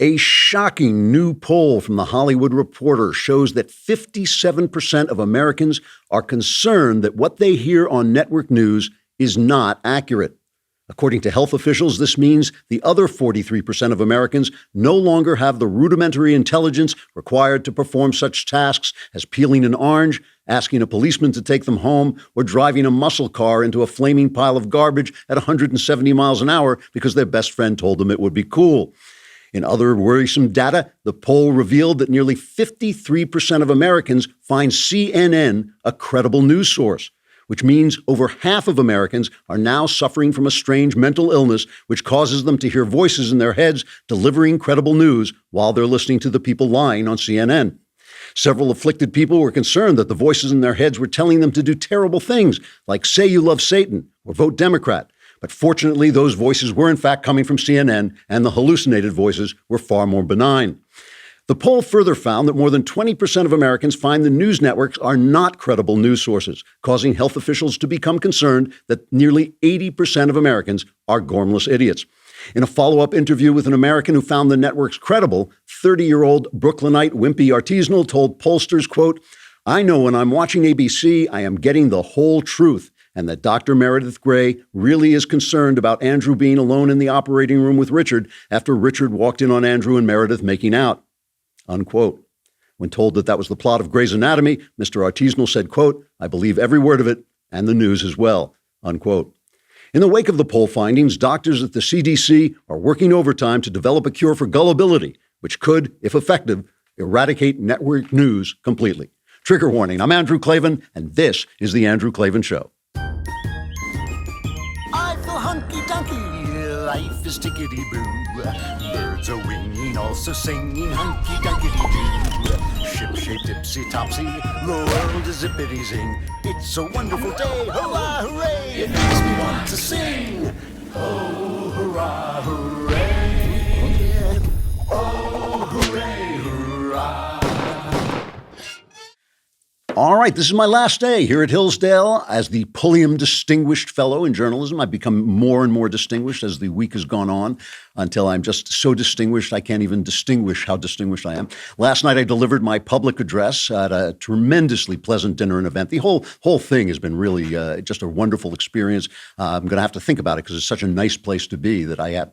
A shocking new poll from The Hollywood Reporter shows that 57% of Americans are concerned that what they hear on network news is not accurate. According to health officials, this means the other 43% of Americans no longer have the rudimentary intelligence required to perform such tasks as peeling an orange, asking a policeman to take them home, or driving a muscle car into a flaming pile of garbage at 170 miles an hour because their best friend told them it would be cool. In other worrisome data, the poll revealed that nearly 53% of Americans find CNN a credible news source, which means over half of Americans are now suffering from a strange mental illness which causes them to hear voices in their heads delivering credible news while they're listening to the people lying on CNN. Several afflicted people were concerned that the voices in their heads were telling them to do terrible things, like say you love Satan or vote Democrat. But fortunately, those voices were in fact coming from CNN, and the hallucinated voices were far more benign. The poll further found that more than 20% of Americans find the news networks are not credible news sources, causing health officials to become concerned that nearly 80% of Americans are gormless idiots. In a follow-up interview with an American who found the networks credible, 30-year-old Brooklynite Wimpy Artisanal told pollsters, quote, "I know when I'm watching ABC, I am getting the whole truth, and that Dr. Meredith Grey really is concerned about Andrew being alone in the operating room with Richard after Richard walked in on Andrew and Meredith making out." Unquote. When told that that was the plot of Grey's Anatomy, Mr. Artisanal said, quote, "I believe every word of it, and the news as well." Unquote. In the wake of the poll findings, doctors at the CDC are working overtime to develop a cure for gullibility, which could, if effective, eradicate network news completely. Trigger warning, I'm Andrew Klavan, and this is The Andrew Klavan Show. I feel hunky-dunky, life is tickety-boo. Birds are winging, also singing hunky-dunky-doo. Ship-shaped, ipsy-topsy, the world is zippity-zing. It's a wonderful day, hurrah, hooray! It makes me want to sing. Oh, hurrah, hooray! Oh, hooray, hurrah! All right, this is my last day here at Hillsdale as the Pulliam Distinguished Fellow in Journalism. I've become more and more distinguished as the week has gone on until I'm just so distinguished I can't even distinguish how distinguished I am. Last night I delivered my public address at a tremendously pleasant dinner and event. The whole thing has been really just a wonderful experience. I'm going to have to think about it because it's such a nice place to be that I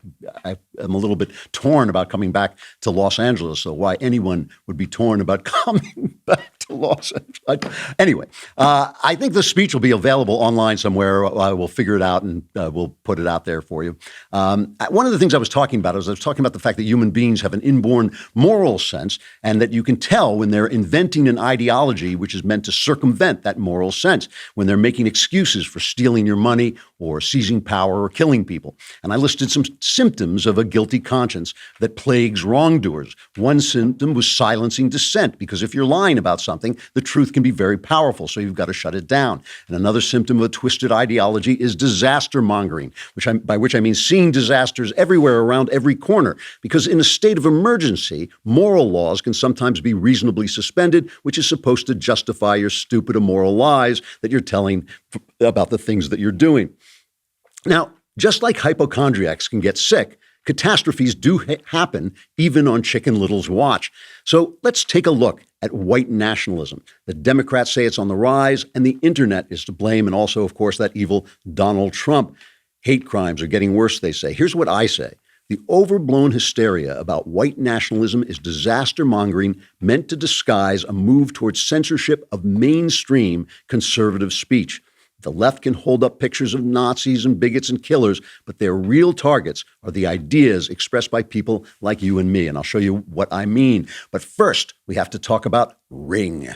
am a little bit torn about coming back to Los Angeles. So why anyone would be torn about coming back to Los Angeles. Anyway, I think the speech will be available online somewhere. We'll figure it out and we'll put it out there for you. One of the things I was talking about the fact that human beings have an inborn moral sense and that you can tell when they're inventing an ideology which is meant to circumvent that moral sense, when they're making excuses for stealing your money or seizing power or killing people. And I listed some symptoms of a guilty conscience that plagues wrongdoers. One symptom was silencing dissent, because if you're lying about something, the truth can be very powerful, so you've got to shut it down. And another symptom of a twisted ideology is disaster mongering, by which I mean seeing disasters everywhere around every corner. Because in a state of emergency, moral laws can sometimes be reasonably suspended, which is supposed to justify your stupid, immoral lies that you're telling about the things that you're doing. Now, just like hypochondriacs can get sick, catastrophes do happen even on Chicken Little's watch. So let's take a look at white nationalism. The Democrats say it's on the rise, and the internet is to blame, and also, of course, that evil Donald Trump. Hate crimes are getting worse, they say. Here's what I say. The overblown hysteria about white nationalism is disaster mongering meant to disguise a move towards censorship of mainstream conservative speech. The left can hold up pictures of Nazis and bigots and killers, but their real targets are the ideas expressed by people like you and me. And I'll show you what I mean. But first, we have to talk about ring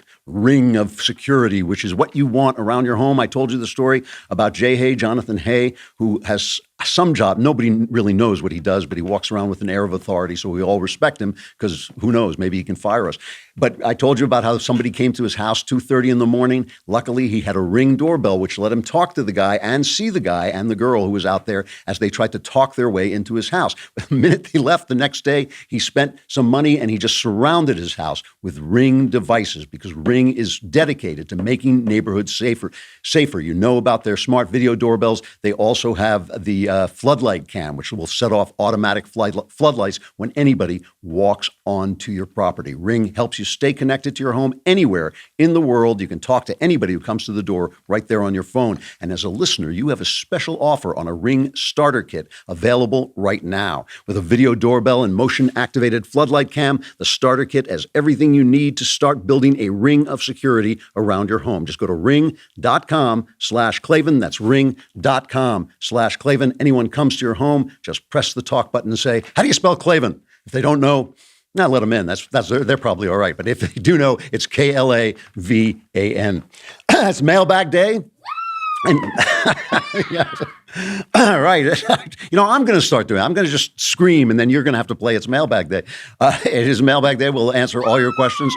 of security, which is what you want around your home. I told you the story about Jonathan Hay, who has some job. Nobody really knows what he does, but he walks around with an air of authority, so we all respect him because who knows, maybe he can fire us. But I told you about how somebody came to his house 2:30 in the morning. Luckily, he had a Ring doorbell, which let him talk to the guy and see the guy and the girl who was out there as they tried to talk their way into his house. The minute they left the next day, he spent some money and he just surrounded his house with Ring devices because Ring is dedicated to making neighborhoods safer. You know about their smart video doorbells. They also have the floodlight cam, which will set off automatic floodlights when anybody walks onto your property. Ring helps you stay connected to your home anywhere in the world. You can talk to anybody who comes to the door right there on your phone. And as a listener, you have a special offer on a Ring starter kit available right now. With a video doorbell and motion-activated floodlight cam, the starter kit has everything you need to start building a ring of security around your home. Just go to ring.com/Klavan. That's ring.com/Klavan. Anyone comes to your home, just press the talk button and say, how do you spell Klavan? If they don't know, now let them in. They're probably all right. But if they do know, it's Klavan. It's Mailbag Day. And yeah. All right. I'm going to start doing it. I'm going to just scream, and then you're going to have to play It's Mailbag Day. It is Mailbag Day. We'll answer all your questions.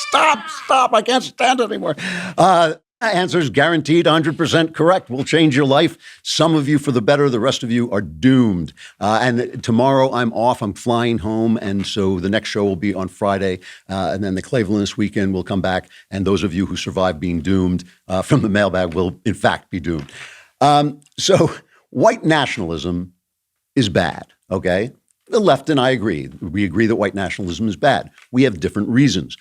Stop. I can't stand it anymore. Answers guaranteed 100% correct. Will change your life. Some of you for the better. The rest of you are doomed. And tomorrow I'm off. I'm flying home. And so the next show will be on Friday. And then the Cleveland weekend will come back. And those of you who survive being doomed from the mailbag will, in fact, be doomed. So white nationalism is bad, okay? The left and I agree. We agree that white nationalism is bad. We have different reasons.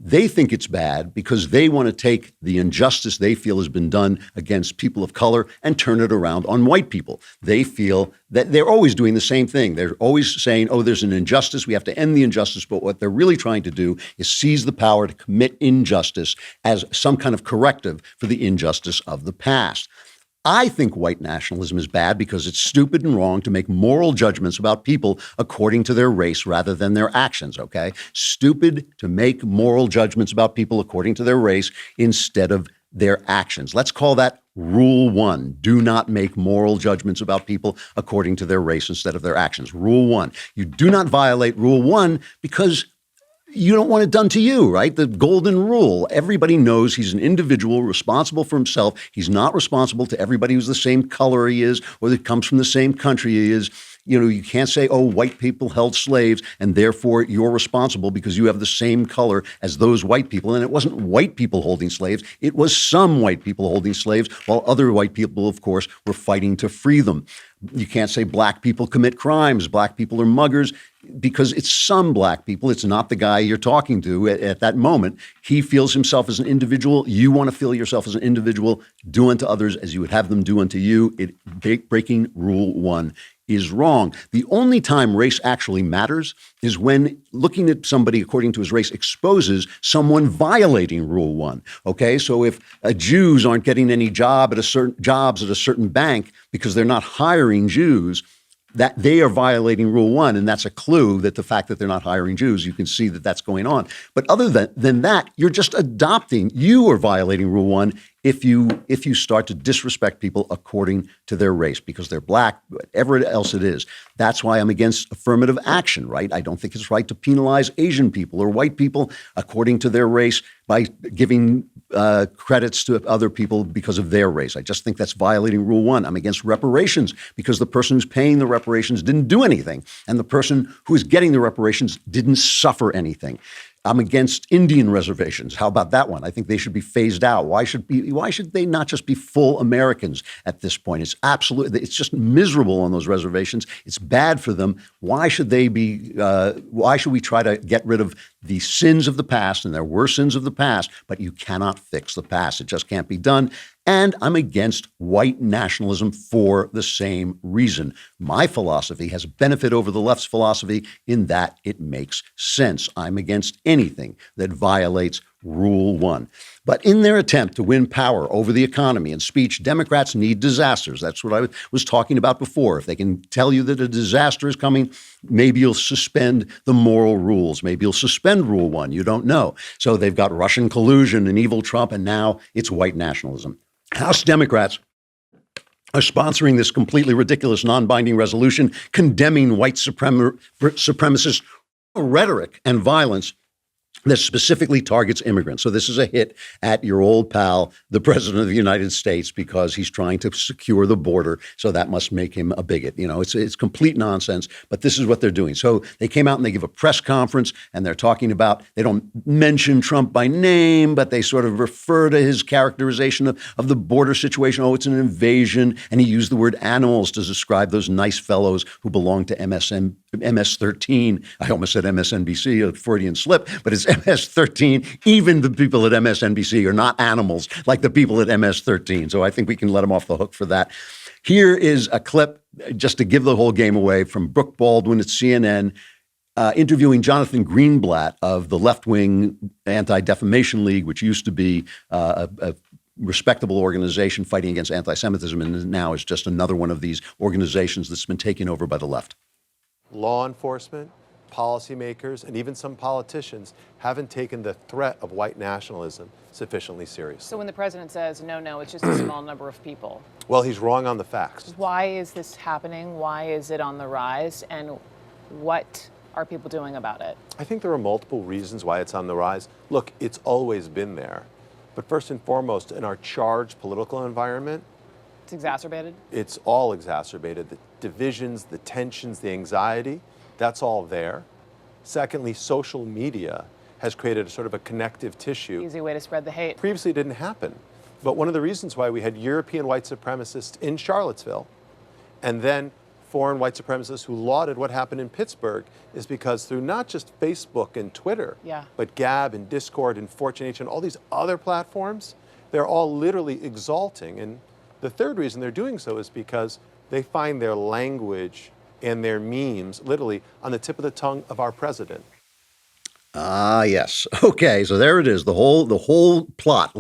They think it's bad because they want to take the injustice they feel has been done against people of color and turn it around on white people. They feel that they're always doing the same thing. They're always saying, oh, there's an injustice. We have to end the injustice. But what they're really trying to do is seize the power to commit injustice as some kind of corrective for the injustice of the past. I think white nationalism is bad because it's stupid and wrong to make moral judgments about people according to their race rather than their actions, okay? Stupid to make moral judgments about people according to their race instead of their actions. Let's call that Rule 1. Do not make moral judgments about people according to their race instead of their actions. Rule 1. You do not violate Rule 1 because you don't want it done to you, right? The golden rule. Everybody knows he's an individual responsible for himself. He's not responsible to everybody who's the same color he is or that comes from the same country he is. You can't say, oh, white people held slaves and therefore you're responsible because you have the same color as those white people. And it wasn't white people holding slaves. It was some white people holding slaves while other white people, of course, were fighting to free them. You can't say black people commit crimes, black people are muggers, because it's some black people. It's not the guy you're talking to at that moment. He feels himself as an individual. You want to feel yourself as an individual. Do unto others as you would have them do unto you. Breaking Rule 1 is wrong. The only time race actually matters is when looking at somebody according to his race exposes someone violating Rule 1. Okay, so if Jews aren't getting any jobs at a certain bank because they're not hiring Jews, that they are violating Rule 1, and that's a clue that the fact that they're not hiring Jews, you can see that that's going on. But other than that, you're just you are violating Rule 1 if you start to disrespect people according to their race, because they're black, whatever else it is. That's why I'm against affirmative action, right? I don't think it's right to penalize Asian people or white people according to their race by giving credits to other people because of their race. I just think that's violating Rule 1. I'm against reparations because the person who's paying the reparations didn't do anything, and the person who is getting the reparations didn't suffer anything. I'm against Indian reservations. How about that one? I think they should be phased out. Why should they not just be full Americans at this point? It's just miserable on those reservations. It's bad for them. Why should we try to get rid of the sins of the past? And there were sins of the past, but you cannot fix the past. It just can't be done. And I'm against white nationalism for the same reason. My philosophy has benefit over the left's philosophy in that it makes sense. I'm against anything that violates Rule 1. But in their attempt to win power over the economy and speech, Democrats need disasters. That's what I was talking about before. If they can tell you that a disaster is coming, maybe you'll suspend the moral rules. Maybe you'll suspend Rule 1. You don't know. So they've got Russian collusion and evil Trump, and now it's white nationalism. House Democrats are sponsoring this completely ridiculous non-binding resolution condemning white supremacist rhetoric and violence that specifically targets immigrants. So this is a hit at your old pal, the president of the United States, because he's trying to secure the border. So that must make him a bigot. You know, it's complete nonsense, but this is what they're doing. So they came out and they give a press conference and they're talking about, they don't mention Trump by name, but they sort of refer to his characterization of the border situation. Oh, it's an invasion. And he used the word animals to describe those nice fellows who belong to MS-13. I almost said MSNBC, a Freudian slip, but it's MS-13. Even the people at MSNBC are not animals like the people at MS-13. So I think we can let them off the hook for that. Here is a clip, just to give the whole game away, from Brooke Baldwin at CNN, interviewing Jonathan Greenblatt of the left-wing Anti-Defamation League, which used to be a respectable organization fighting against anti-Semitism, and now is just another one of these organizations that's been taken over by the left. Law enforcement, policymakers, and even some politicians haven't taken the threat of white nationalism sufficiently seriously. So when the president says, no, it's just a small number of people. Well, he's wrong on the facts. Why is this happening? Why is it on the rise? And what are people doing about it? I think there are multiple reasons why it's on the rise. Look, it's always been there. But first and foremost, in our charged political environment, It's exacerbated? it's all exacerbated. The divisions, the tensions, the anxiety, that's all there. Secondly, social media has created a sort of a connective tissue. Easy way to spread the hate. Previously it didn't happen. But one of the reasons why we had European white supremacists in Charlottesville and then foreign white supremacists who lauded what happened in Pittsburgh is because through not just Facebook and Twitter, but Gab and Discord and Fortune H and all these other platforms, they're all literally exalting. And the third reason they're doing so is because they find their language and their memes literally on the tip of the tongue of our president. Ah, yes. Okay, so there it is. The whole plot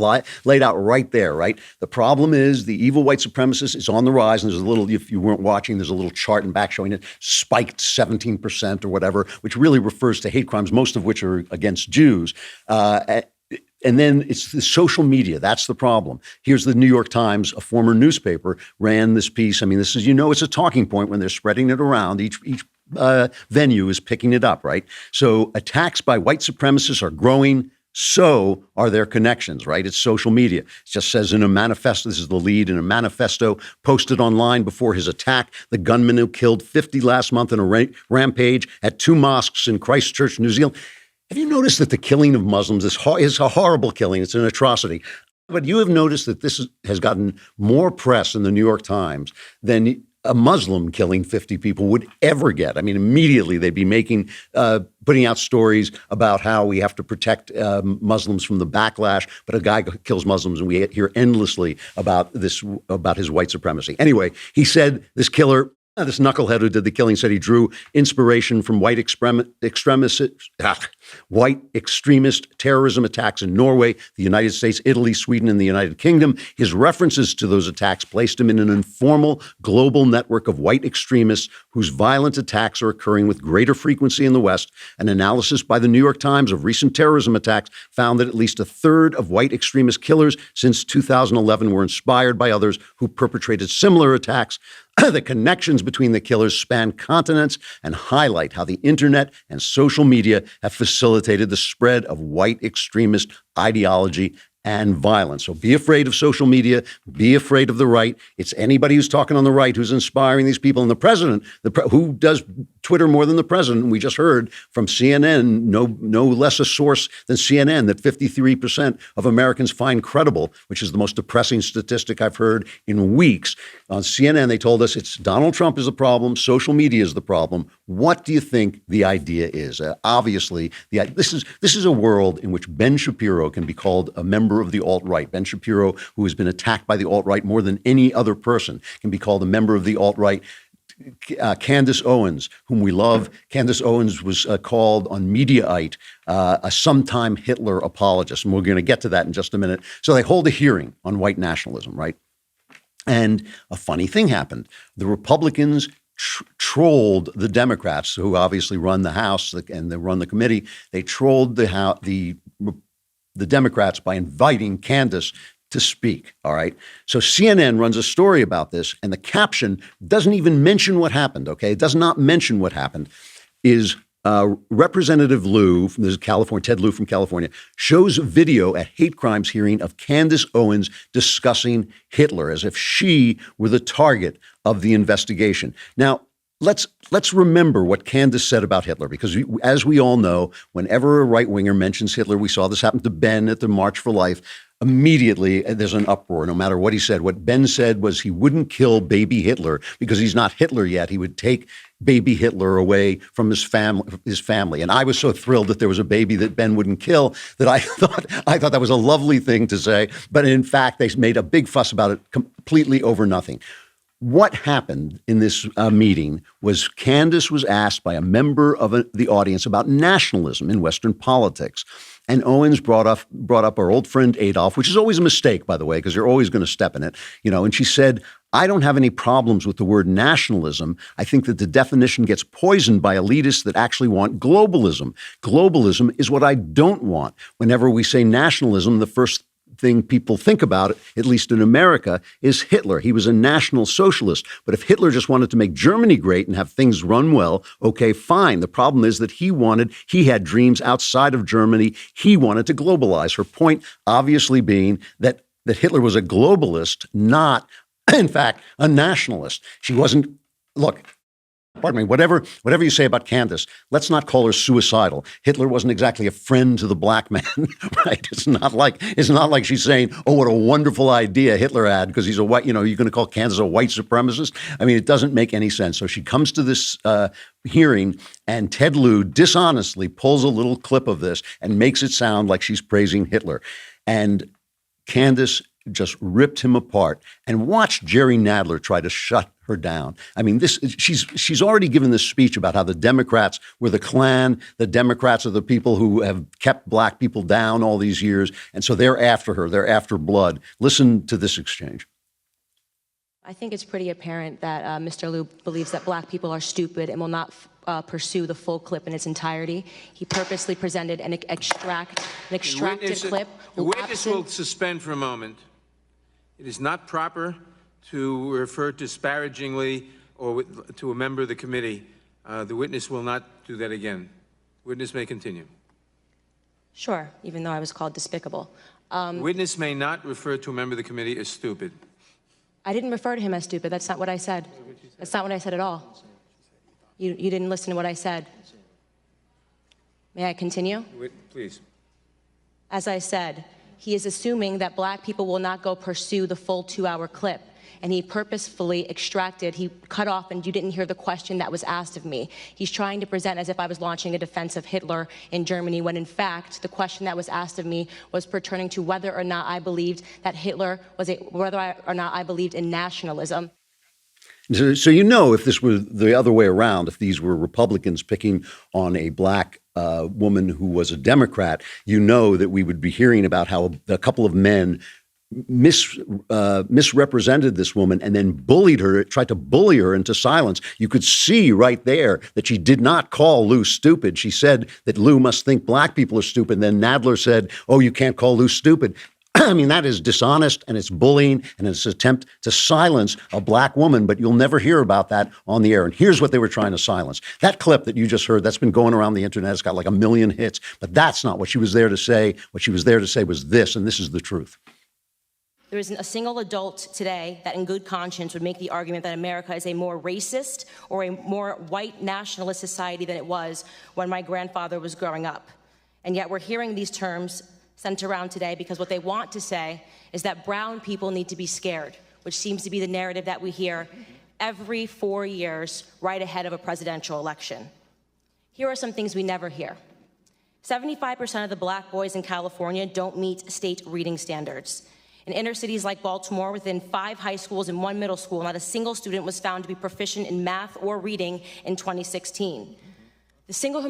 laid out right there, right? The problem is the evil white supremacist is on the rise, and there's a little, if you weren't watching, there's a little chart in back showing it spiked 17% or whatever, which really refers to hate crimes, most of which are against Jews. And then it's the social media. That's the problem. Here's the New York Times, a former newspaper, ran this piece. I mean, this is, it's a talking point when they're spreading it around. Each venue is picking it up, right? So attacks by white supremacists are growing. So are their connections, right? It's social media. It just says in a manifesto, this is the lead in a manifesto posted online before his attack, the gunman who killed 50 last month in a rampage at 2 mosques in Christchurch, New Zealand. Have you noticed that the killing of Muslims is a horrible killing? It's an atrocity. But you have noticed that this has gotten more press in the New York Times than a Muslim killing 50 people would ever get. I mean, immediately they'd be putting out stories about how we have to protect Muslims from the backlash, but a guy kills Muslims and we hear endlessly about his white supremacy. Anyway, he said this killer, this knucklehead who did the killing, said he drew inspiration from white extremist terrorism attacks in Norway, the United States, Italy, Sweden, and the United Kingdom. His references to those attacks placed him in an informal global network of white extremists whose violent attacks are occurring with greater frequency in the West. An analysis by the New York Times of recent terrorism attacks found that at least a third of white extremist killers since 2011 were inspired by others who perpetrated similar attacks. The connections between the killers span continents and highlight how the internet and social media have facilitated the spread of white extremist ideology and violence. So be afraid of social media. Be afraid of the right. It's anybody who's talking on the right who's inspiring these people. And the president, who does Twitter more than the president? We just heard from CNN, no less a source than CNN, that 53% of Americans find credible, which is the most depressing statistic I've heard in weeks. On CNN, they told us it's Donald Trump is the problem. Social media is the problem. What do you think the idea is? Obviously, this is a world in which Ben Shapiro can be called a member of the alt-right. Ben Shapiro, who has been attacked by the alt-right more than any other person, can be called a member of the alt-right. Candace Owens, whom we love. Candace Owens was called on Mediaite a sometime Hitler apologist, and we're going to get to that in just a minute. So they hold a hearing on white nationalism, right? And a funny thing happened. The Republicans trolled the Democrats, who obviously run the House and they run the committee. They trolled the Democrats by inviting Candace to speak, all right? So CNN runs a story about this, and the caption doesn't even mention what happened, okay? It does not mention what happened, is Representative Lou, from this is California, Ted Lieu from California, shows a video at hate crimes hearing of Candace Owens discussing Hitler as if she were the target of the investigation. Now, let's remember what Candace said about Hitler, because as we all know, whenever a right-winger mentions Hitler, we saw this happen to Ben at the March for Life, immediately there's an uproar, no matter what he said. What Ben said was he wouldn't kill baby Hitler because he's not Hitler yet. He would take baby Hitler away from his family. And I was so thrilled that there was a baby that Ben wouldn't kill that I thought that was a lovely thing to say. But in fact, they made a big fuss about it completely over nothing. What happened in this meeting was Candace was asked by a member of the audience about nationalism in Western politics. And Owens brought up our old friend Adolf, which is always a mistake, by the way, because you're always going to step in it. And she said, I don't have any problems with the word nationalism. I think that the definition gets poisoned by elitists that actually want globalism. Globalism is what I don't want. Whenever we say nationalism, the first thing people think about, at least in America, is Hitler. He was a national socialist. But if Hitler just wanted to make Germany great and have things run well, okay, fine. The problem is that he had dreams outside of Germany. He wanted to globalize. Her point obviously being that Hitler was a globalist, not, in fact, a nationalist. She wasn't, look, pardon me, whatever you say about Candace, let's not call her suicidal. Hitler wasn't exactly a friend to the black man, right? It's not like she's saying, oh, what a wonderful idea Hitler had because he's a white, you're going to call Candace a white supremacist? I mean, it doesn't make any sense. So she comes to this hearing and Ted Lieu dishonestly pulls a little clip of this and makes it sound like she's praising Hitler. And Candace just ripped him apart. And watch Jerry Nadler try to shut her down. I mean, she's already given this speech about how the Democrats were the Klan. The Democrats are the people who have kept black people down all these years. And so they're after her. They're after blood. Listen to this exchange. I think it's pretty apparent that Mr. Lieu believes that black people are stupid and will not pursue the full clip in its entirety. He purposely presented an extracted clip. The witness will suspend for a moment. It is not proper to refer disparagingly or to a member of the committee. The witness will not do that again. Witness may continue. Sure, even though I was called despicable. Witness may not refer to a member of the committee as stupid. I didn't refer to him as stupid. That's not what I said. That's not what I said at all. You didn't listen to what I said. May I continue? Please. As I said, he is assuming that black people will not go pursue the full 2-hour clip. And he purposefully he cut off, and you didn't hear the question that was asked of me. He's trying to present as if I was launching a defense of Hitler in Germany, when in fact, the question that was asked of me was pertaining to whether or not I believed that whether or not I believed in nationalism. So if this were the other way around, if these were Republicans picking on a black woman who was a Democrat, that we would be hearing about how a couple of men misrepresented this woman and then tried to bully her into silence. You could see right there that she did not call Lieu stupid. She said that Lieu must think black people are stupid. And then Nadler said, oh, you can't call Lieu stupid. I mean, that is dishonest, and it's bullying, and it's an attempt to silence a black woman, but you'll never hear about that on the air. And here's what they were trying to silence. That clip that you just heard, that's been going around the internet. It's got like 1 million hits, but that's not what she was there to say. What she was there to say was this, and this is the truth. There isn't a single adult today that in good conscience would make the argument that America is a more racist or a more white nationalist society than it was when my grandfather was growing up. And yet we're hearing these terms sent around today because what they want to say is that brown people need to be scared, which seems to be the narrative that we hear every 4 years right ahead of a presidential election. Here are some things we never hear. 75% of the black boys in California don't meet state reading standards. In inner cities like Baltimore, within 5 high schools and 1 middle school, not a single student was found to be proficient in math or reading in 2016. The single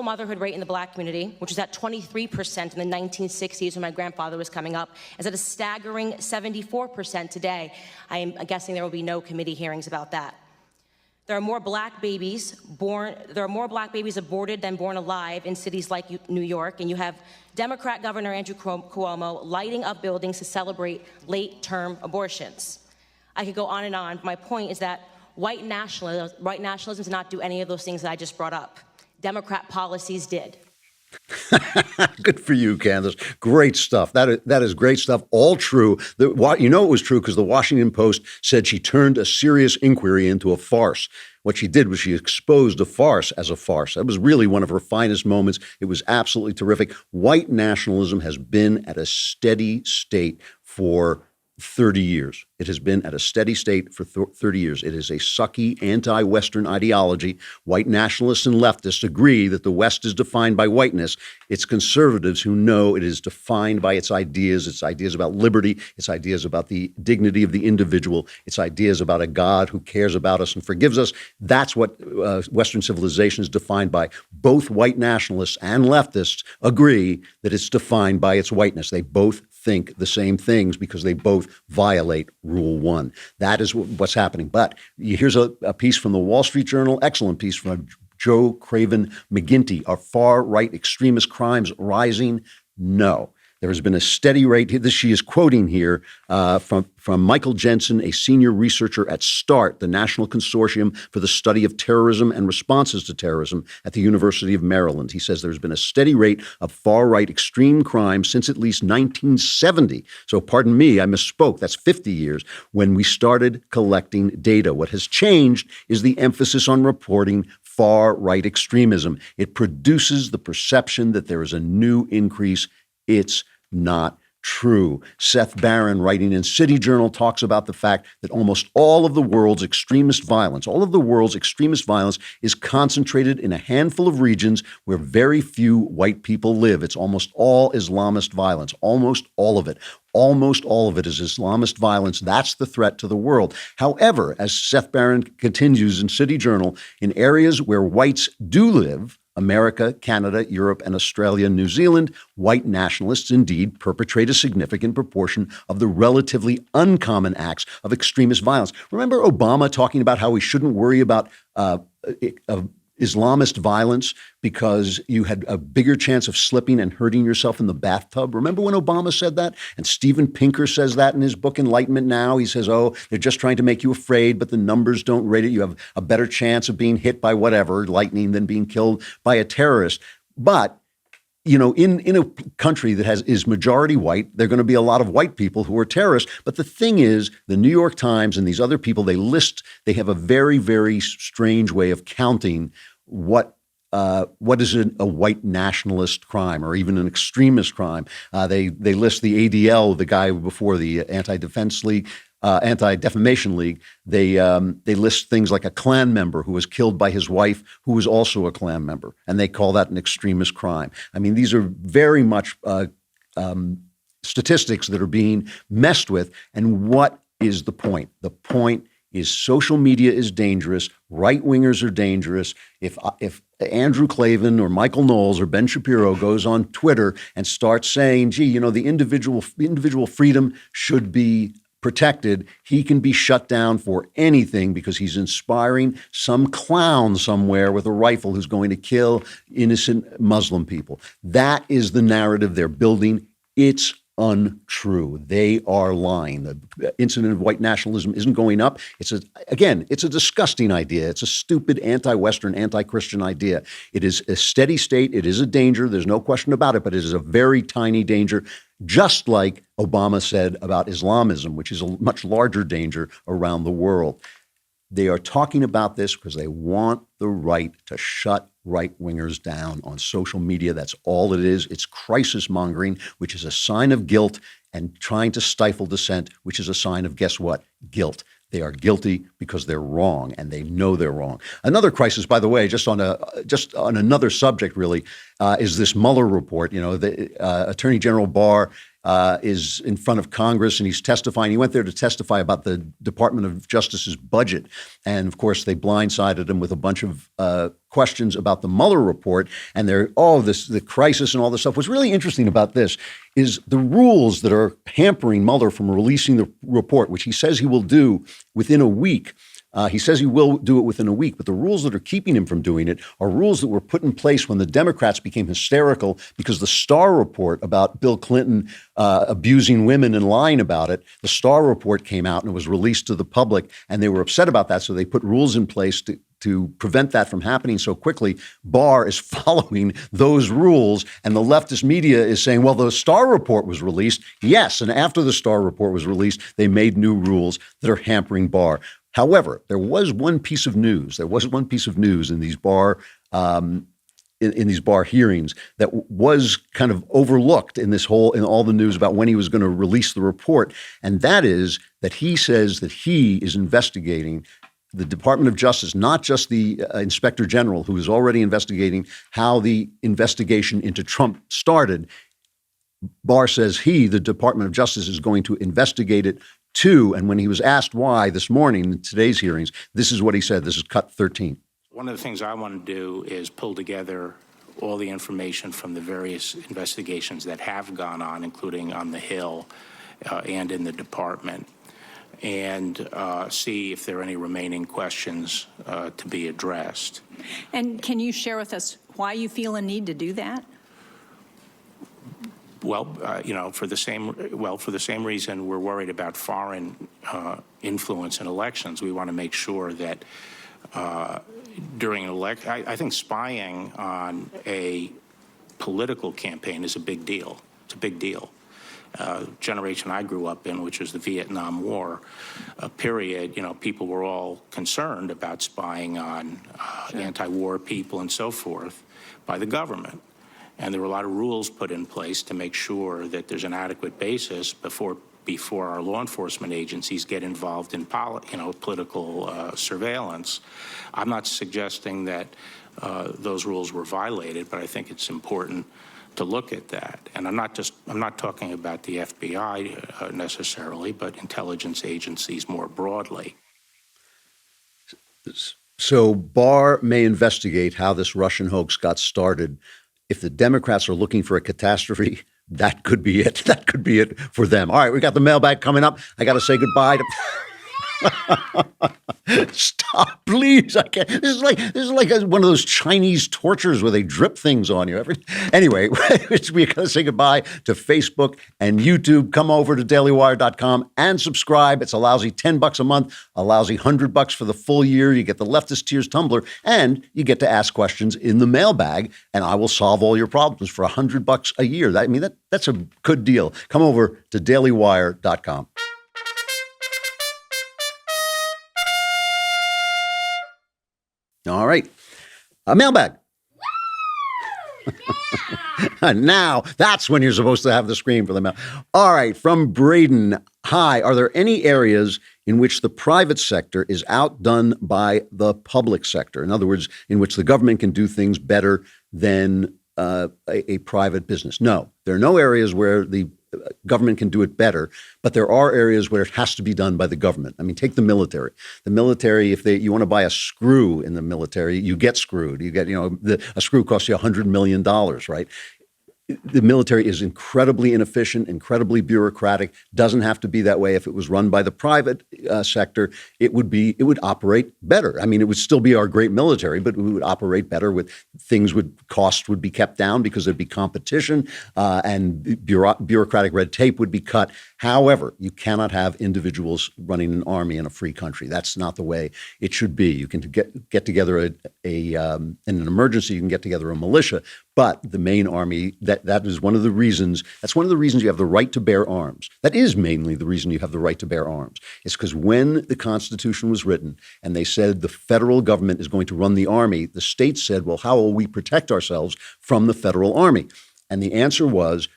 motherhood rate in the black community, which was at 23% in the 1960s when my grandfather was coming up, is at a staggering 74% today. I am guessing there will be no committee hearings about that. There are more black babies aborted than born alive in cities like New York, and you have Democrat Governor Andrew Cuomo lighting up buildings to celebrate late-term abortions. I could go on and on. My point is that white nationalism does not do any of those things that I just brought up. Democrat policies did. Good for you, Candace. Great stuff. That is great stuff. All true. You know it was true because the Washington Post said she turned a serious inquiry into a farce. What she did was she exposed a farce as a farce. That was really one of her finest moments. It was absolutely terrific. White nationalism has been at a steady state for 30 years. It has been at a steady state for 30 years. It is a sucky anti-Western ideology. White nationalists and leftists agree that the West is defined by whiteness. It's conservatives who know it is defined by its ideas about liberty, its ideas about the dignity of the individual, its ideas about a God who cares about us and forgives us. That's what Western civilization is defined by. Both white nationalists and leftists agree that it's defined by its whiteness. They both think the same things because they both violate Rule 1. That is what's happening. But here's a piece from the Wall Street Journal, excellent piece from Joe Craven McGinty. Are far-right extremist crimes rising? No. There has been a steady rate. She is quoting here from Michael Jensen, a senior researcher at START, the National Consortium for the Study of Terrorism and Responses to Terrorism at the University of Maryland. He says there's been a steady rate of far-right extreme crime since at least 1970. So pardon me, I misspoke. That's 50 years when we started collecting data. What has changed is the emphasis on reporting far-right extremism. It produces the perception that there is a new increase. It's not true. Seth Barron, writing in City Journal, talks about the fact that almost all of the world's extremist violence is concentrated in a handful of regions where very few white people live. It's almost all Islamist violence, almost all of it. Almost all of it is Islamist violence. That's the threat to the world. However, as Seth Barron continues in City Journal, in areas where whites do live, America, Canada, Europe, and Australia, New Zealand, white nationalists indeed perpetrate a significant proportion of the relatively uncommon acts of extremist violence. Remember Obama talking about how we shouldn't worry about Islamist violence because you had a bigger chance of slipping and hurting yourself in the bathtub? Remember when Obama said that? And Steven Pinker says that in his book Enlightenment Now. He says, oh, they're just trying to make you afraid, but the numbers don't rate it. You have a better chance of being hit by whatever, lightning, than being killed by a terrorist. But you know, in a country that is majority white, there are going to be a lot of white people who are terrorists. But the thing is, the New York Times and these other people, they have a very, very strange way of counting what is a white nationalist crime or even an extremist crime. They list the ADL, the guy before the Anti-Defamation League. They list things like a Klan member who was killed by his wife, who was also a Klan member, and they call that an extremist crime. I mean, these are very much statistics that are being messed with. And what is the point? The point is social media is dangerous. Right-wingers are dangerous. If Andrew Klavan or Michael Knowles or Ben Shapiro goes on Twitter and starts saying, gee, you know, the individual freedom should be protected, he can be shut down for anything because he's inspiring some clown somewhere with a rifle who's going to kill innocent Muslim people. That is the narrative they're building. It's untrue. They are lying. The incident of white nationalism isn't going up. It's a disgusting idea. It's a stupid anti-Western, anti-Christian idea. It is a steady state. It is a danger. There's no question about it, but it is a very tiny danger, just like Obama said about Islamism, which is a much larger danger around the world. They are talking about this because they want the right to shut right-wingers down on social media. That's all it is. It's crisis mongering, which is a sign of guilt, and trying to stifle dissent, which is a sign of, guess what? Guilt. They are guilty because they're wrong, and they know they're wrong. Another crisis, by the way, just on another subject, really, is this Mueller report. You know, the Attorney General Barr is in front of Congress, and he's testifying. He went there to testify about the Department of Justice's budget. And, of course, they blindsided him with a bunch of questions about the Mueller report. And the crisis and all this stuff. What's really interesting about this is the rules that are hampering Mueller from releasing the report, which he says he will do within a week. He says he will do it within a week, but the rules that are keeping him from doing it are rules that were put in place when the Democrats became hysterical because the Starr report about Bill Clinton abusing women and lying about it, the Starr report came out and it was released to the public, and they were upset about that, so they put rules in place to prevent that from happening so quickly, Barr is following those rules. And the leftist media is saying, well, the Starr report was released. Yes. And after the Starr report was released, they made new rules that are hampering Barr. However, there was one piece of news. There was one piece of news in these Barr in these Barr hearings that was kind of overlooked in all the news about when he was going to release the report. And that is that he says that he is investigating the Department of Justice, not just the Inspector General, who is already investigating how the investigation into Trump started. Barr says the Department of Justice, is going to investigate it too. And when he was asked why this morning in today's hearings, this is what he said. This is cut 13. One of the things I want to do is pull together all the information from the various investigations that have gone on, including on the Hill and in the department, and see if there are any remaining questions to be addressed. And can you share with us why you feel a need to do that? Well, for the same reason we're worried about foreign influence in elections. We want to make sure that during an election, I think spying on a political campaign is a big deal. It's a big deal. Generation I grew up in, which was the Vietnam War period, people were all concerned about spying on anti-war people and so forth by the government. And there were a lot of rules put in place to make sure that there's an adequate basis before our law enforcement agencies get involved in political surveillance. I'm not suggesting that those rules were violated, but I think it's important to look at that. And I'm not talking about the FBI necessarily, but intelligence agencies more broadly. So Barr may investigate how this Russian hoax got started. If the Democrats are looking for a catastrophe, that could be it. That could be it for them. All right, we got the mailbag coming up. I got to say goodbye to. Stop, please! I can't. This is like one of those Chinese tortures where they drip things on you. Anyway, we got to say goodbye to Facebook and YouTube. Come over to dailywire.com and subscribe. It's a lousy $10 a month, a lousy $100 for the full year. You get the Leftist Tears tumbler, and you get to ask questions in the mailbag, and I will solve all your problems for $100 a year. That's a good deal. Come over to dailywire.com. All right. A mailbag. Now, that's when you're supposed to have the screen for the mail. All right. From Braden. Hi. Are there any areas in which the private sector is outdone by the public sector? In other words, in which the government can do things better than a private business? No. There are no areas where the government can do it better, but there are areas where it has to be done by the government. I mean, take the military. The military, if you want to buy a screw in the military, you get screwed. You get, a screw costs you $100 million, right? The military is incredibly inefficient, incredibly bureaucratic, doesn't have to be that way. If it was run by the private sector, it would operate better. I mean, it would still be our great military, but we would operate better with costs would be kept down because there'd be competition and bureaucratic red tape would be cut. However, you cannot have individuals running an army in a free country. That's not the way it should be. You can get together in an emergency, you can get together a militia, but the main army, that is one of the reasons, that's one of the reasons you have the right to bear arms. That is mainly the reason you have the right to bear arms. It's because when the Constitution was written and they said the federal government is going to run the army, the states said, well, how will we protect ourselves from the federal army? And the answer was,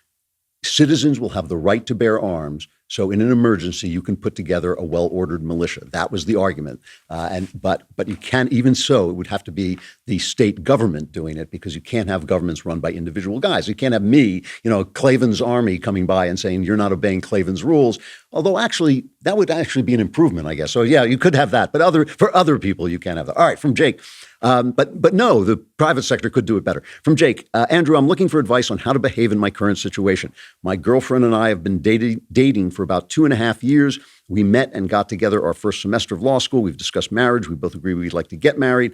citizens will have the right to bear arms. So in an emergency, you can put together a well-ordered militia. That was the argument. But you can't, even so, it would have to be the state government doing it because you can't have governments run by individual guys. You can't have me, Klavan's army coming by and saying, you're not obeying Klavan's rules. Although actually, that would actually be an improvement, I guess. So yeah, you could have that. But for other people, you can't have that. All right, from Jake. But no, the private sector could do it better. From Jake, Andrew, I'm looking for advice on how to behave in my current situation. My girlfriend and I have been dating for about 2.5 years. We met and got together our first semester of law school. We've discussed marriage. We both agree we'd like to get married.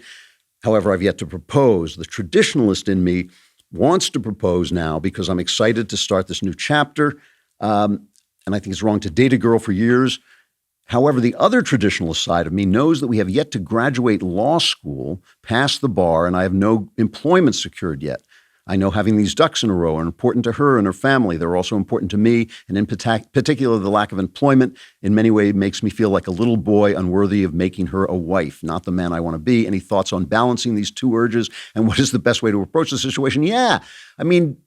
However, I've yet to propose. The traditionalist in me wants to propose now because I'm excited to start this new chapter. And I think it's wrong to date a girl for years However, the other traditionalist side of me knows that we have yet to graduate law school, pass the bar, and I have no employment secured yet. I know having these ducks in a row are important to her and her family. They're also important to me, and in particular, the lack of employment in many ways makes me feel like a little boy unworthy of making her a wife, not the man I want to be. Any thoughts on balancing these two urges, and what is the best way to approach the situation? Yeah, I mean,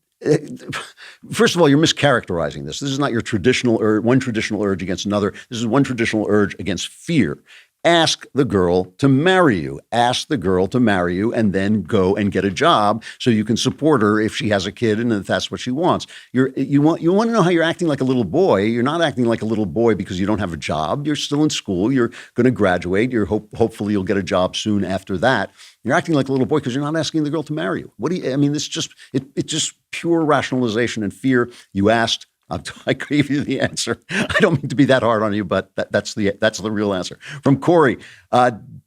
first of all, you're mischaracterizing this. This is not your traditional one traditional urge against another. This is one traditional urge against fear. Ask the girl to marry you. Ask the girl to marry you and then go and get a job so you can support her if she has a kid and if that's what she wants. You want to know how you're acting like a little boy. You're not acting like a little boy because you don't have a job. You're still in school. You're going to graduate. Hopefully you'll get a job soon after that. You're acting like a little boy because you're not asking the girl to marry you. I mean, it's just pure rationalization and fear. You asked. I gave you the answer. I don't mean to be that hard on you, but that's the real answer. From Corey,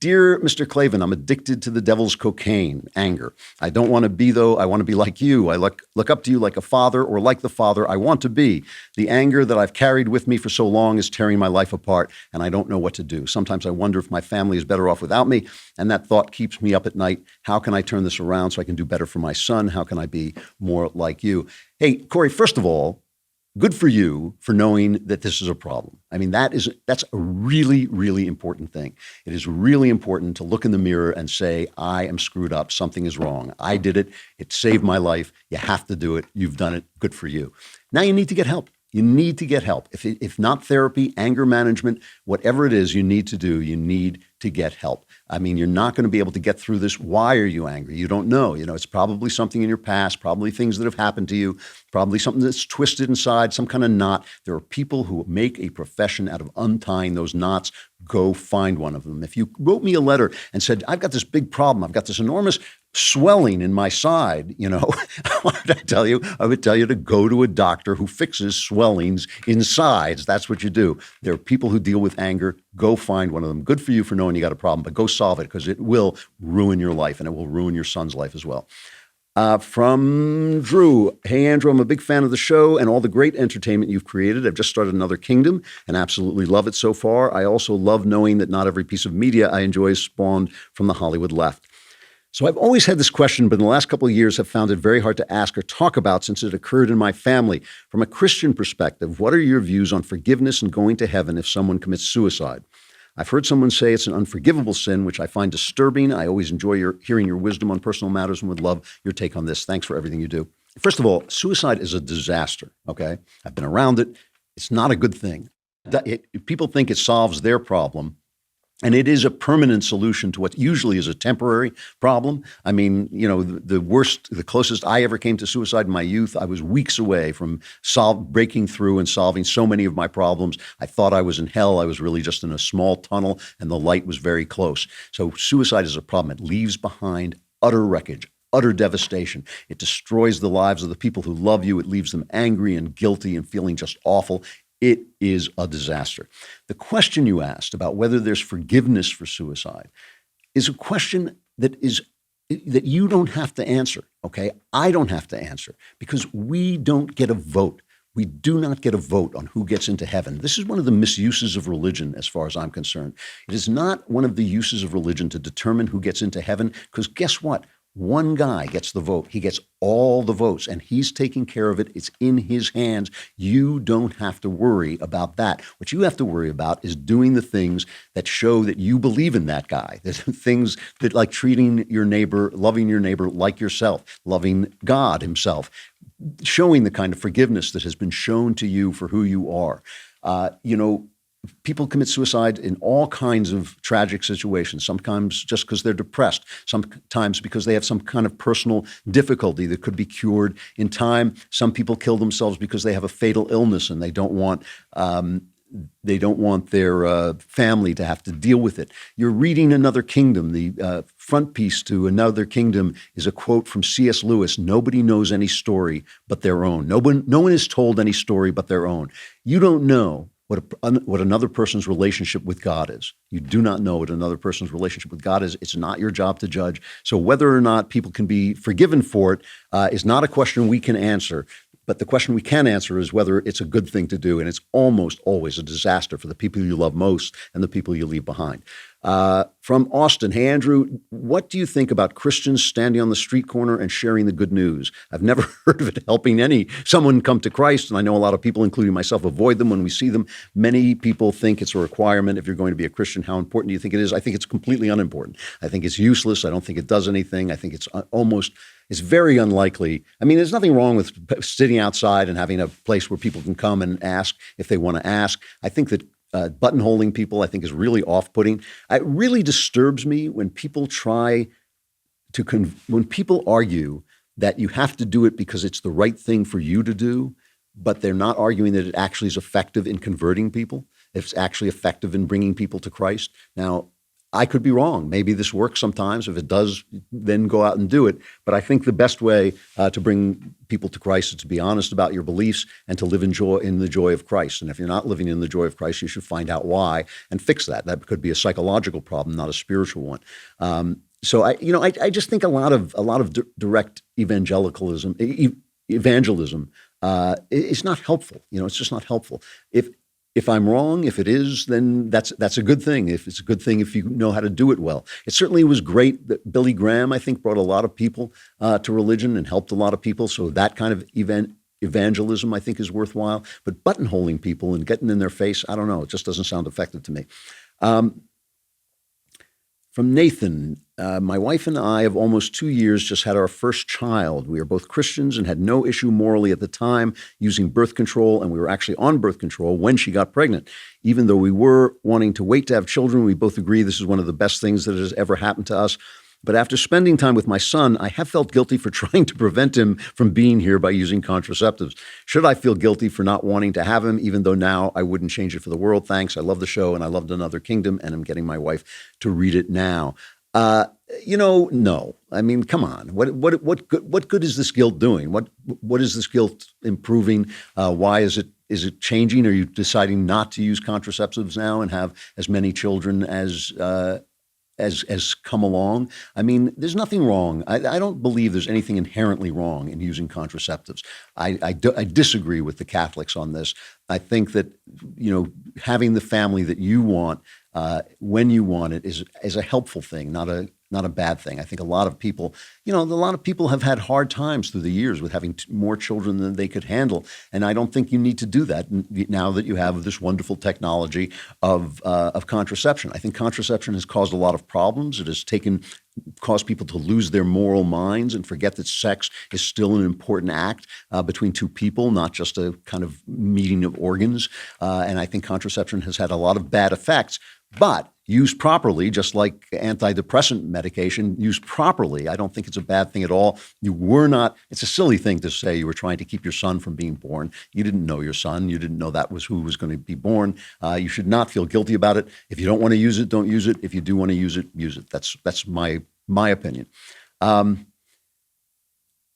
dear Mr. Klavan, I'm addicted to the devil's cocaine, anger. I don't want to be, though. I want to be like you. I look up to you like a father or like the father I want to be. The anger that I've carried with me for so long is tearing my life apart, and I don't know what to do. Sometimes I wonder if my family is better off without me, and that thought keeps me up at night. How can I turn this around so I can do better for my son? How can I be more like you? Hey, Corey, first of all, good for you for knowing that this is a problem. I mean, that's a really, really important thing. It is really important to look in the mirror and say, I am screwed up. Something is wrong. I did it. It saved my life. You have to do it. You've done it. Good for you. Now you need to get help. You need to get help. If not therapy, anger management, whatever it is you need to do, you need to get help. I mean, you're not going to be able to get through this. Why are you angry? You don't know. It's probably something in your past, probably things that have happened to you, probably something that's twisted inside, some kind of knot. There are people who make a profession out of untying those knots. Go find one of them. If you wrote me a letter and said, I've got this big problem, I've got this enormous swelling in my side, what did I tell you? I would tell you to go to a doctor who fixes swellings in sides. That's what you do. There are people who deal with anger. Go find one of them. Good for you for knowing you got a problem, but go solve it because it will ruin your life and it will ruin your son's life as well. From Drew. Hey, Andrew, I'm a big fan of the show and all the great entertainment you've created. I've just started another kingdom and absolutely love it so far. I also love knowing that not every piece of media I enjoy is spawned from the Hollywood left. So I've always had this question, but in the last couple of years have found it very hard to ask or talk about since it occurred in my family. From a Christian perspective, what are your views on forgiveness and going to heaven if someone commits suicide? I've heard someone say it's an unforgivable sin, which I find disturbing. I always enjoy hearing your wisdom on personal matters and would love your take on this. Thanks for everything you do. First of all, suicide is a disaster, okay? I've been around it. It's not a good thing. People think it solves their problem. And it is a permanent solution to what usually is a temporary problem. I mean, the closest I ever came to suicide in my youth, I was weeks away from breaking through and solving so many of my problems. I thought I was in hell. I was really just in a small tunnel and the light was very close. So suicide is a problem. It leaves behind utter wreckage, utter devastation. It destroys the lives of the people who love you. It leaves them angry and guilty and feeling just awful. It is a disaster. The question you asked about whether there's forgiveness for suicide is a question that you don't have to answer, okay? I don't have to answer because we don't get a vote. We do not get a vote on who gets into heaven. This is one of the misuses of religion as far as I'm concerned. It is not one of the uses of religion to determine who gets into heaven because guess what? One guy gets the vote. He gets all the votes, and he's taking care of it. It's in his hands. You don't have to worry about that. What you have to worry about is doing the things that show that you believe in that guy. There's things that like treating your neighbor, loving your neighbor like yourself, loving God himself, showing the kind of forgiveness that has been shown to you for who you are. People commit suicide in all kinds of tragic situations, sometimes just because they're depressed, sometimes because they have some kind of personal difficulty that could be cured in time. Some people kill themselves because they have a fatal illness and they don't want their family to have to deal with it. You're reading Another Kingdom. The front piece to Another Kingdom is a quote from C.S. Lewis. Nobody knows any story but their own. No one is told any story but their own. You don't know what another person's relationship with God is. You do not know what another person's relationship with God is. It's not your job to judge. So whether or not people can be forgiven for it is not a question we can answer. But the question we can answer is whether it's a good thing to do, and it's almost always a disaster for the people you love most and the people you leave behind. From Austin, hey, Andrew, what do you think about Christians standing on the street corner and sharing the good news? I've never heard of it helping someone come to Christ, and I know a lot of people, including myself, avoid them when we see them. Many people think it's a requirement if you're going to be a Christian. How important do you think it is? I think it's completely unimportant. I think it's useless. I don't think it does anything. I think it's very unlikely. I mean, there's nothing wrong with sitting outside and having a place where people can come and ask if they want to ask. I think that buttonholing people, I think, is really off-putting. It really disturbs me when people when people argue that you have to do it because it's the right thing for you to do, but they're not arguing that it actually is effective in converting people. It's actually effective in bringing people to Christ. Now, I could be wrong. Maybe this works sometimes. If it does, then go out and do it. But I think the best way to bring people to Christ is to be honest about your beliefs and to live in the joy of Christ. And if you're not living in the joy of Christ, you should find out why and fix that. That could be a psychological problem, not a spiritual one. So I just think a lot of direct evangelism is not helpful. It's just not helpful. If I'm wrong, if it is, then that's a good thing. If it's a good thing, if you know how to do it well. It certainly was great that Billy Graham, I think, brought a lot of people to religion and helped a lot of people. So that kind of evangelism, I think, is worthwhile. But buttonholing people and getting in their face, I don't know. It just doesn't sound effective to me. From Nathan, my wife and I of almost 2 years just had our first child. We are both Christians and had no issue morally at the time using birth control, and we were actually on birth control when she got pregnant. Even though we were wanting to wait to have children, we both agree this is one of the best things that has ever happened to us. But after spending time with my son, I have felt guilty for trying to prevent him from being here by using contraceptives. Should I feel guilty for not wanting to have him, even though now I wouldn't change it for the world? Thanks. I love the show, and I loved Another Kingdom, and I'm getting my wife to read it now. No. I mean, come on. What good is this guilt doing? What is this guilt improving? Why is it changing? Are you deciding not to use contraceptives now and have as many children as come along? I mean, there's nothing wrong. I don't believe there's anything inherently wrong in using contraceptives. I disagree with the Catholics on this. I think that, having the family that you want when you want it is a helpful thing, not a bad thing. I think a lot of people have had hard times through the years with having more children than they could handle. And I don't think you need to do that now that you have this wonderful technology of contraception. I think contraception has caused a lot of problems. It has caused people to lose their moral minds and forget that sex is still an important act between two people, not just a kind of meeting of organs. And I think contraception has had a lot of bad effects. But used properly, just like antidepressant medication, used properly, I don't think it's a bad thing at all. It's a silly thing to say you were trying to keep your son from being born. You didn't know your son. You didn't know that was who was going to be born. You should not feel guilty about it. If you don't want to use it, don't use it. If you do want to use it, use it. That's my opinion. From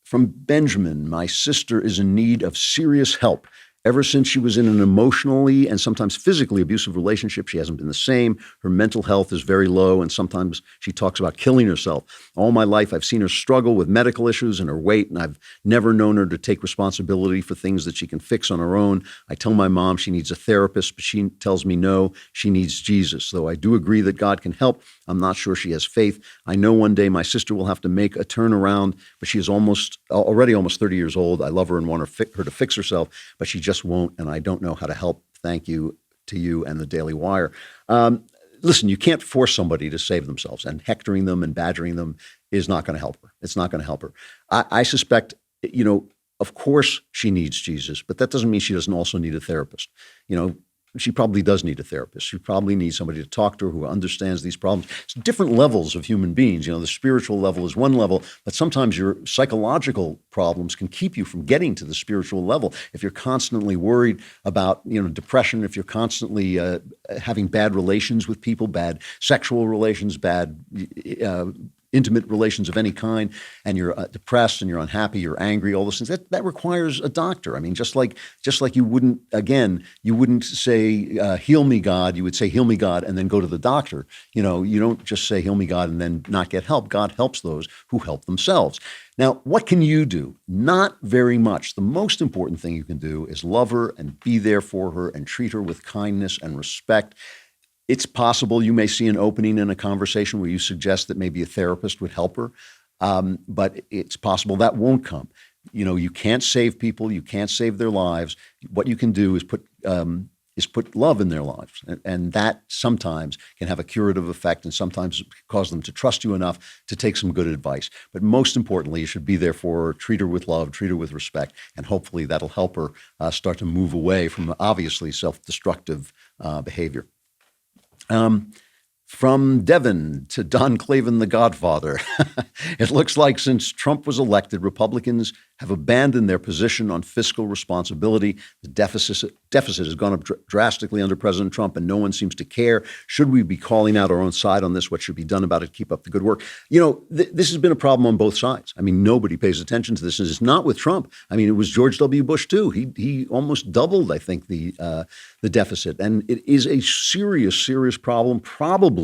Benjamin, my sister is in need of serious help. Ever since she was in an emotionally and sometimes physically abusive relationship, she hasn't been the same. Her mental health is very low, and sometimes she talks about killing herself. All my life, I've seen her struggle with medical issues and her weight, and I've never known her to take responsibility for things that she can fix on her own. I tell my mom she needs a therapist, but she tells me no, she needs Jesus. Though I do agree that God can help, I'm not sure she has faith. I know one day my sister will have to make a turnaround, but she is already almost 30 years old. I love her and want her to fix herself, but she just won't, and I don't know how to help. Thank you to you and the Daily Wire. Listen, you can't force somebody to save themselves, and hectoring them and badgering them is not going to help her. It's not going to help her. I suspect, of course she needs Jesus, but that doesn't mean she doesn't also need a therapist. She probably does need a therapist. She probably needs somebody to talk to her who understands these problems. It's different levels of human beings. The spiritual level is one level, but sometimes your psychological problems can keep you from getting to the spiritual level. If you're constantly worried about, depression, if you're constantly having bad relations with people, bad sexual relations, bad intimate relations of any kind, and you're depressed and you're unhappy, you're angry, all those things, that requires a doctor. I mean, just like you wouldn't say, heal me, God. You would say, heal me, God, and then go to the doctor. You don't just say, heal me, God, and then not get help. God helps those who help themselves. Now, what can you do? Not very much. The most important thing you can do is love her and be there for her and treat her with kindness and respect. It's possible you may see an opening in a conversation where you suggest that maybe a therapist would help her, but it's possible that won't come. You can't save people. You can't save their lives. What you can do is put love in their lives. And that sometimes can have a curative effect and sometimes cause them to trust you enough to take some good advice. But most importantly, you should be there for her, treat her with love, treat her with respect, and hopefully that'll help her start to move away from obviously self-destructive behavior. From Devon to Don Klavan, the Godfather. It looks like since Trump was elected, Republicans have abandoned their position on fiscal responsibility. The deficit has gone up drastically under President Trump, and no one seems to care. Should we be calling out our own side on this? What should be done about it? Keep up the good work. This has been a problem on both sides. I mean, nobody pays attention to this, and it's not with Trump. I mean, it was George W. Bush too. He almost doubled, I think, the deficit, and it is a serious problem. Probably.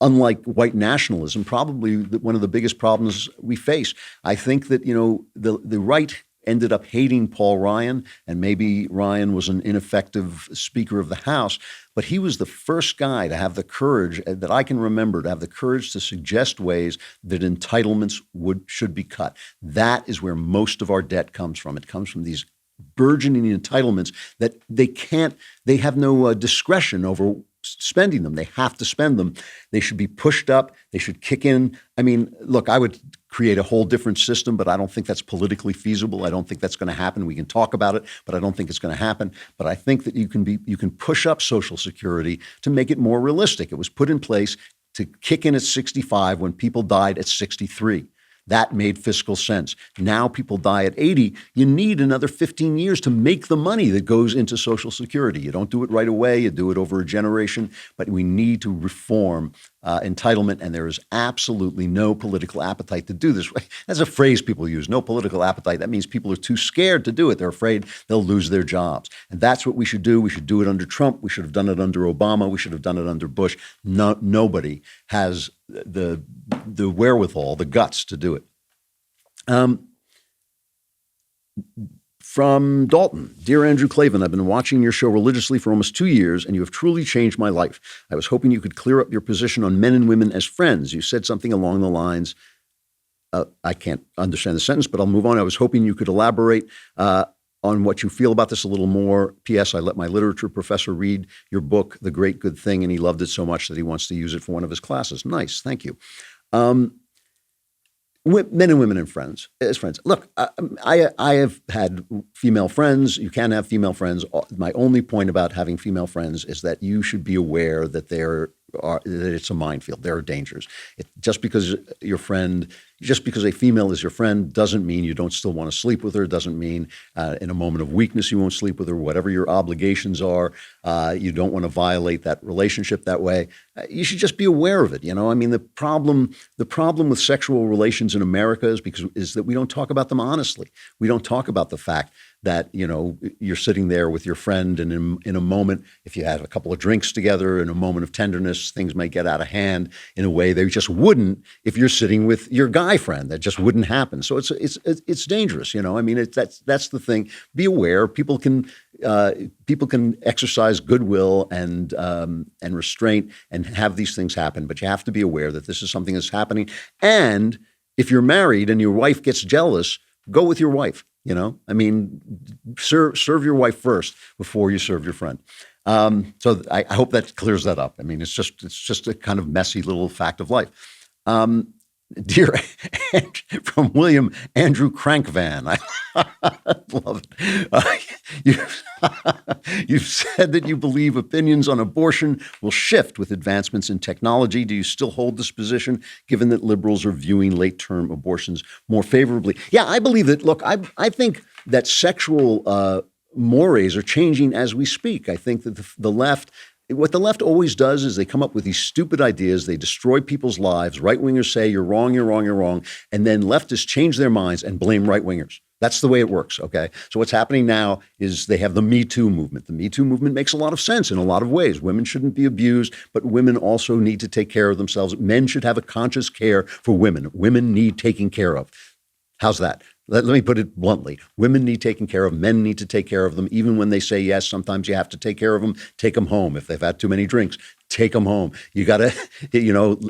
Unlike white nationalism, probably one of the biggest problems we face. I think that, the right ended up hating Paul Ryan, and maybe Ryan was an ineffective Speaker of the House, but he was the first guy to have the courage that I can remember to have the courage to suggest ways that entitlements should be cut. That is where most of our debt comes from. It comes from these burgeoning entitlements that they have no discretion over spending them. They have to spend them. They should be pushed up. They should kick in. I mean, look, I would create a whole different system, but I don't think that's politically feasible. I don't think that's going to happen. We can talk about it, but I don't think it's going to happen. But I think that you can push up Social Security to make it more realistic. It was put in place to kick in at 65 when people died at 63. That made fiscal sense. Now people die at 80. You need another 15 years to make the money that goes into Social Security. You don't do it right away. You do it over a generation. But we need to reform entitlement, and there is absolutely no political appetite to do this. That's a phrase people use, no political appetite. That means people are too scared to do it. They're afraid they'll lose their jobs. And that's what we should do. We should do it under Trump. We should have done it under Obama. We should have done it under Bush. Nobody has the wherewithal, the guts to do it. From Dalton, Dear Andrew Klavan, I've been watching your show religiously for almost 2 years, and you have truly changed my life. I was hoping you could clear up your position on men and women as friends. You said something along the lines, I can't understand the sentence, but I'll move on. I was hoping you could elaborate on what you feel about this a little more. P.S. I let my literature professor read your book, The Great Good Thing, and he loved it so much that he wants to use it for one of his classes. Nice, thank you. Men and women as friends. Look, I have had female friends. You can have female friends. My only point about having female friends is that you should be aware that that it's a minefield. There are dangers. Just because a female is your friend doesn't mean you don't still want to sleep with her. Doesn't mean in a moment of weakness you won't sleep with her. Whatever your obligations are, you don't want to violate that relationship that way. You should just be aware of it. I mean, the problem with sexual relations in America is that we don't talk about them honestly. We don't talk about the fact that, you're sitting there with your friend, and in a moment, if you have a couple of drinks together, in a moment of tenderness, things may get out of hand in a way they just wouldn't if you're sitting with your guy friend. That just wouldn't happen. So it's dangerous. I mean, that's the thing. Be aware. People can exercise goodwill and restraint and have these things happen, but you have to be aware that this is something that's happening. And if you're married and your wife gets jealous, go with your wife. I mean, serve your wife first before you serve your friend. So I hope that clears that up. I mean, it's just a kind of messy little fact of life. Dear from William Andrew Crankvan, I love it. You've said that you believe opinions on abortion will shift with advancements in technology. Do you still hold this position, given that liberals are viewing late-term abortions more favorably? Yeah, I believe that. Look, I think that sexual mores are changing as we speak. I think that the left What the left always does is they come up with these stupid ideas. They destroy people's lives. Right-wingers say, you're wrong, you're wrong, you're wrong. And then leftists change their minds and blame right-wingers. That's the way it works, okay? So what's happening now is they have the Me Too movement. The Me Too movement makes a lot of sense in a lot of ways. Women shouldn't be abused, but women also need to take care of themselves. Men should have a conscious care for women. Women need taking care of. How's that? Let me put it bluntly. Women need taken care of. Men need to take care of them. Even when they say yes, sometimes you have to take care of them. Take them home. If they've had too many drinks, take them home. You got to,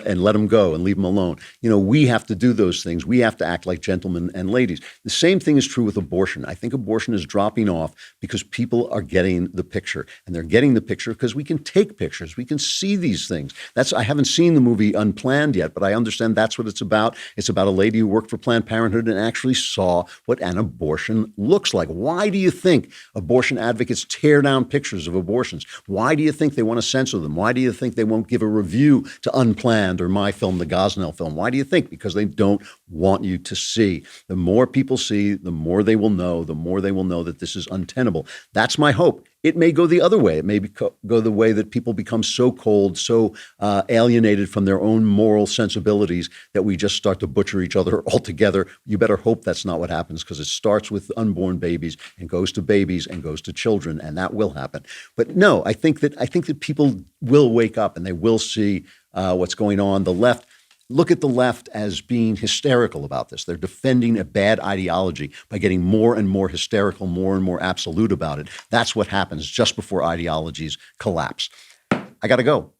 and let them go and leave them alone. We have to do those things. We have to act like gentlemen and ladies. The same thing is true with abortion. I think abortion is dropping off because people are getting the picture. And they're getting the picture because we can take pictures. We can see these things. I haven't seen the movie Unplanned yet, but I understand that's what it's about. It's about a lady who worked for Planned Parenthood and actually saw what an abortion looks like. Why do you think abortion advocates tear down pictures of abortions? Why do you think they want to censor them? Why do you think they won't give a review to Unplanned or my film, the Gosnell film? Why do you think? Because they don't want you to see. The more people see, the more they will know, that this is untenable. That's my hope. It may go the other way. It may go the way that people become so cold, so alienated from their own moral sensibilities that we just start to butcher each other altogether. You better hope that's not what happens, because it starts with unborn babies and goes to babies and goes to children, and that will happen. But no, I think that people will wake up and they will see what's going on. The left. Look at the left as being hysterical about this. They're defending a bad ideology by getting more and more hysterical, more and more absolute about it. That's what happens just before ideologies collapse. I got to go.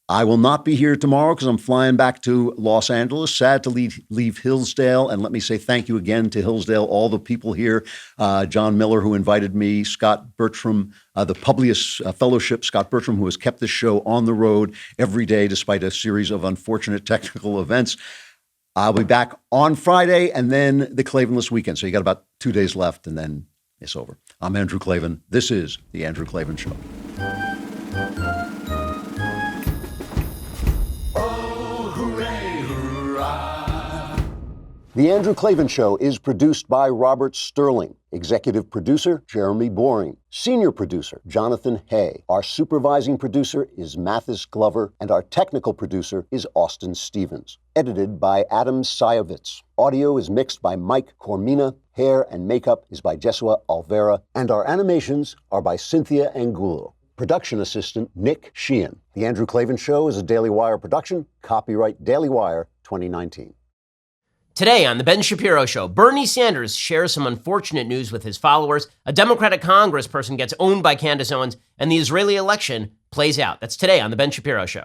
I will not be here tomorrow because I'm flying back to Los Angeles. Sad to leave Hillsdale. And let me say thank you again to Hillsdale, all the people here, John Miller, who invited me, Scott Bertram, the Publius Fellowship, Scott Bertram, who has kept this show on the road every day despite a series of unfortunate technical events. I'll be back on Friday and then the Klavanless weekend. So you got about 2 days left and then it's over. I'm Andrew Klavan. This is The Andrew Klavan Show. The Andrew Klavan Show is produced by Robert Sterling. Executive producer, Jeremy Boring. Senior producer, Jonathan Hay. Our supervising producer is Mathis Glover. And our technical producer is Austin Stevens. Edited by Adam Sayevitz. Audio is mixed by Mike Cormina. Hair and makeup is by Jesua Alvera. And our animations are by Cynthia Angulo. Production assistant, Nick Sheehan. The Andrew Klavan Show is a Daily Wire production. Copyright Daily Wire 2019. Today on The Ben Shapiro Show, Bernie Sanders shares some unfortunate news with his followers, a Democratic congressperson gets owned by Candace Owens, and the Israeli election plays out. That's today on The Ben Shapiro Show.